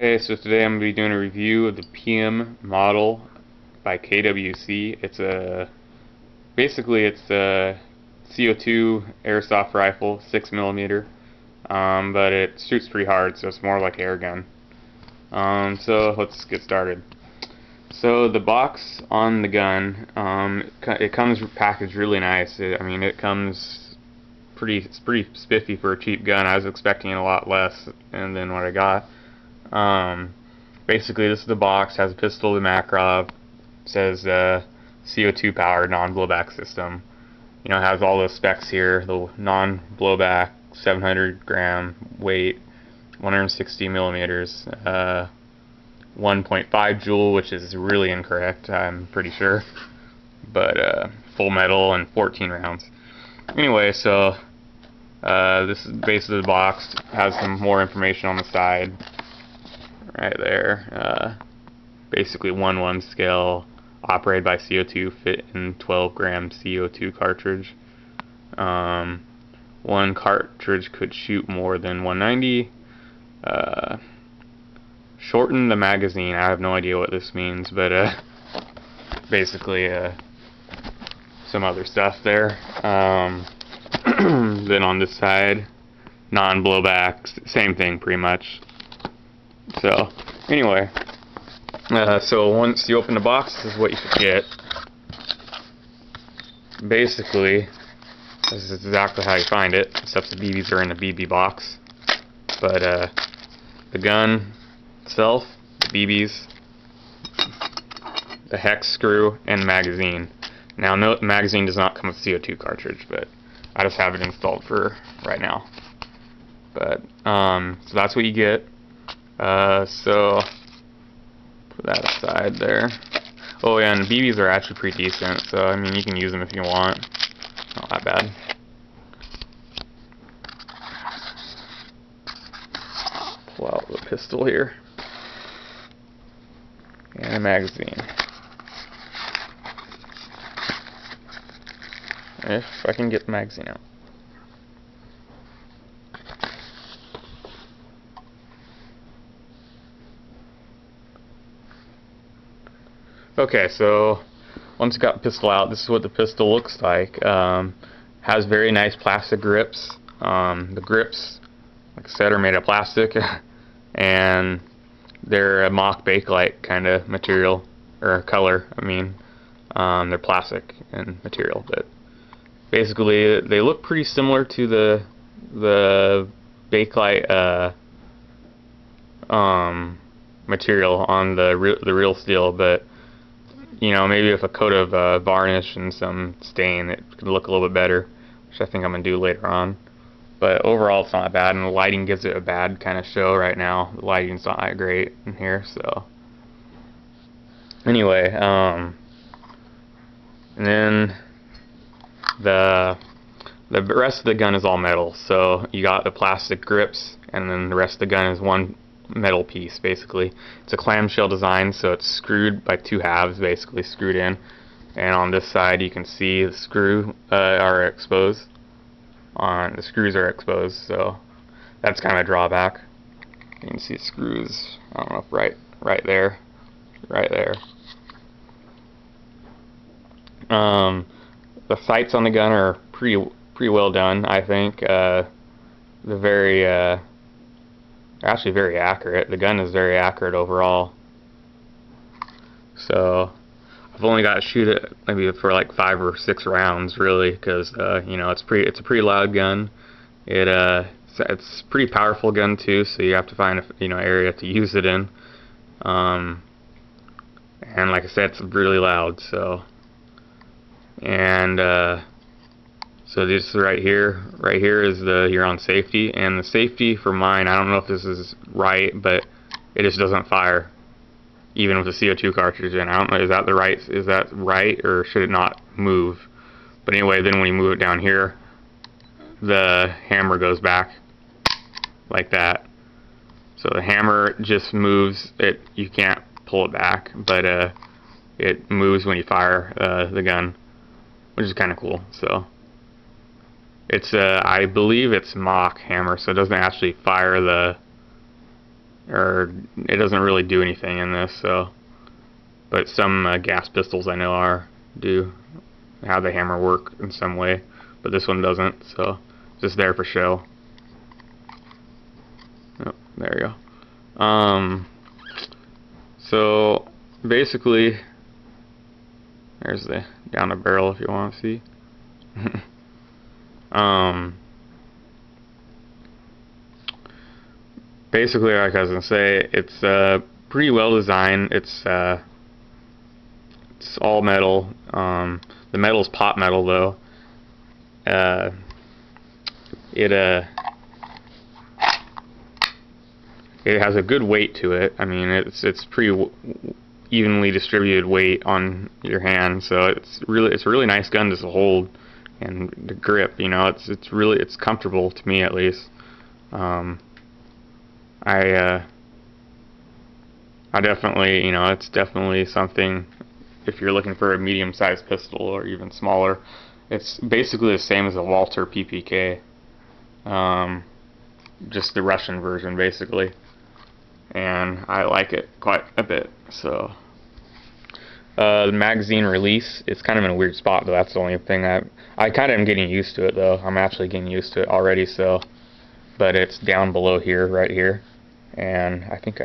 Hey, so today I'm going to be doing a review of the PM model by KWC. It's a CO2 airsoft rifle, 6mm, but it shoots pretty hard, so it's more like an air gun. So let's get started. So the box on the gun, it comes packaged really nice. It comes it's pretty spiffy for a cheap gun. I was expecting a lot less than what I got. Basically, this is the box. Has a pistol, the Makarov. Says CO2 powered non-blowback system. It has all those specs here. The non-blowback, 700 gram weight, 160 millimeters, 1.5 joule, which is really incorrect, I'm pretty sure. But full metal and 14 rounds. Anyway, so this is basically the box. Has some more information on the side. Right there. Basically 1:1 scale, operated by CO2, fit in 12-gram CO2 cartridge. One cartridge could shoot more than 190. Shorten the magazine. I have no idea what this means, but basically some other stuff there. Then on this side, non-blowback, same thing pretty much. So, anyway, so once you open the box, this is what you should get. Basically, this is exactly how you find it, except the BBs are in a BB box. But the gun itself, the BBs, the hex screw, and the magazine. Now, note the magazine does not come with CO2 cartridge, but I just have it installed for right now. But so that's what you get. So put that aside there. Oh yeah, and the BBs are actually pretty decent, so you can use them if you want. Not that bad. Pull out the pistol here. And a magazine. If I can get the magazine out. Okay, so once you got the pistol out, this is what the pistol looks like. Has very nice plastic grips. The grips, like I said, are made of plastic, and they're a mock Bakelite kind of material, or color. They're plastic and material, but basically they look pretty similar to the Bakelite material on the real steel, but maybe with a coat of varnish and some stain, it could look a little bit better, which I think I'm going to do later on. But overall, it's not bad, and the lighting gives it a bad kind of show right now. The lighting's not that great in here, so. Anyway, and then the rest of the gun is all metal. So you got the plastic grips, and then the rest of the gun is one metal piece, basically. It's a clamshell design, so it's screwed by two halves, basically screwed in. And on this side, you can see the screws are exposed. The screws are exposed, so that's kind of a drawback. You can see the screws. I don't know if right there. The sights on the gun are pretty well done, I think. They're actually very accurate. The gun is very accurate overall. So I've only got to shoot it maybe for like 5 or 6 rounds, really, because it's a pretty loud gun. It's a pretty powerful gun too, so you have to find a area to use it in. And like I said, it's really loud. So so this right here is the Huron safety, and the safety for mine, I don't know if this is right, but it just doesn't fire, even with the CO2 cartridge in. I don't know, is that right, or should it not move? But anyway, then when you move it down here, the hammer goes back like that. So the hammer just moves it. You can't pull it back, but it moves when you fire the gun, which is kind of cool. So it's I believe it's mock hammer, so it doesn't actually fire or it doesn't really do anything in this. So, but some gas pistols I know do have the hammer work in some way, but this one doesn't. So, just there for show. Oh, there you go. So basically, there's the down the barrel if you want to see. Basically, like I was gonna say, it's pretty well designed. It's all metal. The metal's pot metal though. It has a good weight to it. I mean, it's pretty evenly distributed weight on your hand, so it's a really nice gun to hold, and the grip, you know, it's comfortable to me at least. I definitely, you know, it's definitely something if you're looking for a medium-sized pistol or even smaller. It's basically the same as a Walther PPK, just the Russian version basically, and I like it quite a bit. So the magazine release, it's kind of in a weird spot though. That's the only thing I kind of am getting used to it though. I'm actually getting used to it already. So, but it's down below here, right here, and I think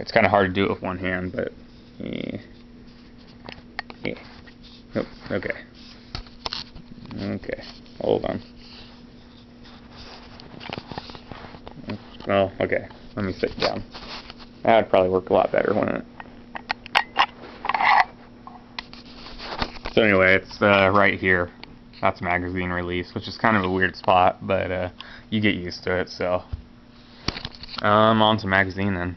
it's kind of hard to do it with one hand, but yeah. Oh, okay. Okay, hold on. Well, okay, let me sit down. That would probably work a lot better, wouldn't it? So anyway, it's right here. That's magazine release, which is kind of a weird spot, but you get used to it. So on to magazine then.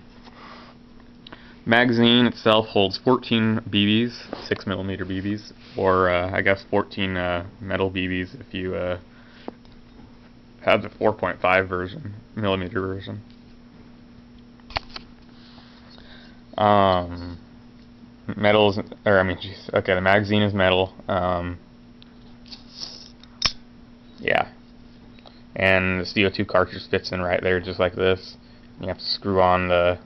Magazine itself holds 14 BBs, 6mm BBs, or I guess 14 metal BBs if you have the 4.5 version, millimeter version. Metals, or I mean, geez, okay, the magazine is metal. Yeah, and the CO2 cartridge fits in right there, just like this. You have to screw on the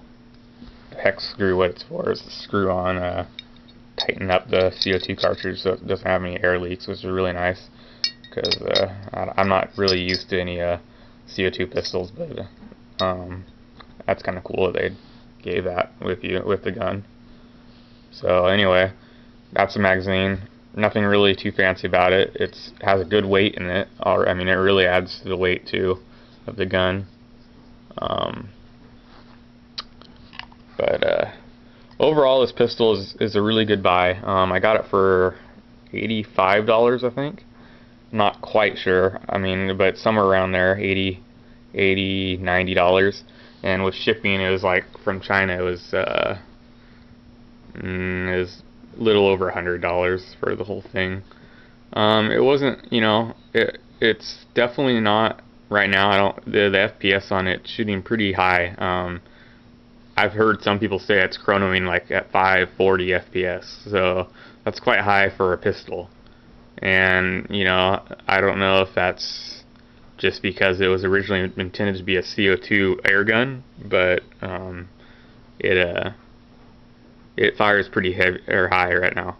hex screw. What it's for is to screw on, tighten up the CO2 cartridge so it doesn't have any air leaks, which is really nice. Because I'm not really used to any CO2 pistols, but that's kind of cool that they gave that with the gun. So anyway, that's the magazine. Nothing really too fancy about it. It has a good weight in it. I mean, it really adds to the weight too of the gun. But overall, this pistol is a really good buy. I got it for $85, I think. Not quite sure. I mean, but somewhere around there, $80, $90. And with shipping, it was like from China, it was a little over $100 for the whole thing. It wasn't, you know, it's definitely not right now. The FPS on it shooting pretty high. I've heard some people say it's chronoing like at 540 FPS, so that's quite high for a pistol. And you know, I don't know if that's just because it was originally intended to be a CO2 air gun, but it fires pretty heavy or high right now.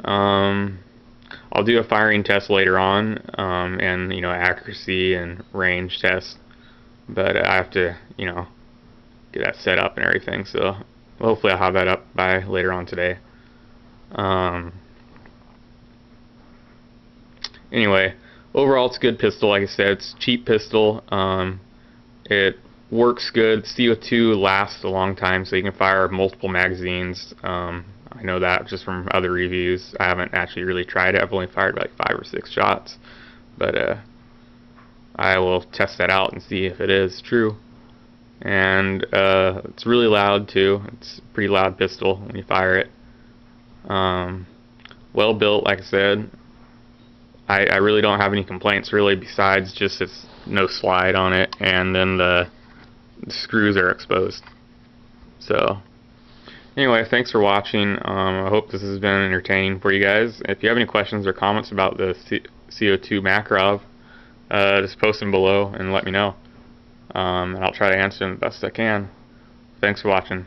I'll do a firing test later on, and you know, accuracy and range test, but I have to, you know, get that set up and everything. So hopefully I'll have that up by later on today. Anyway, overall it's a good pistol. Like I said, it's a cheap pistol. It works good. CO2 lasts a long time, so you can fire multiple magazines. I know that just from other reviews. I haven't actually really tried it. I've only fired like 5 or 6 shots, but I will test that out and see if it is true. And it's really loud too. It's a pretty loud pistol when you fire it. Well built, like I said. I really don't have any complaints really, besides just it's no slide on it, and then the screws are exposed. So anyway, thanks for watching. I hope this has been entertaining for you guys. If you have any questions or comments about the CO2 Makarov, just post them below and let me know. and I'll try to answer them the best I can. Thanks for watching.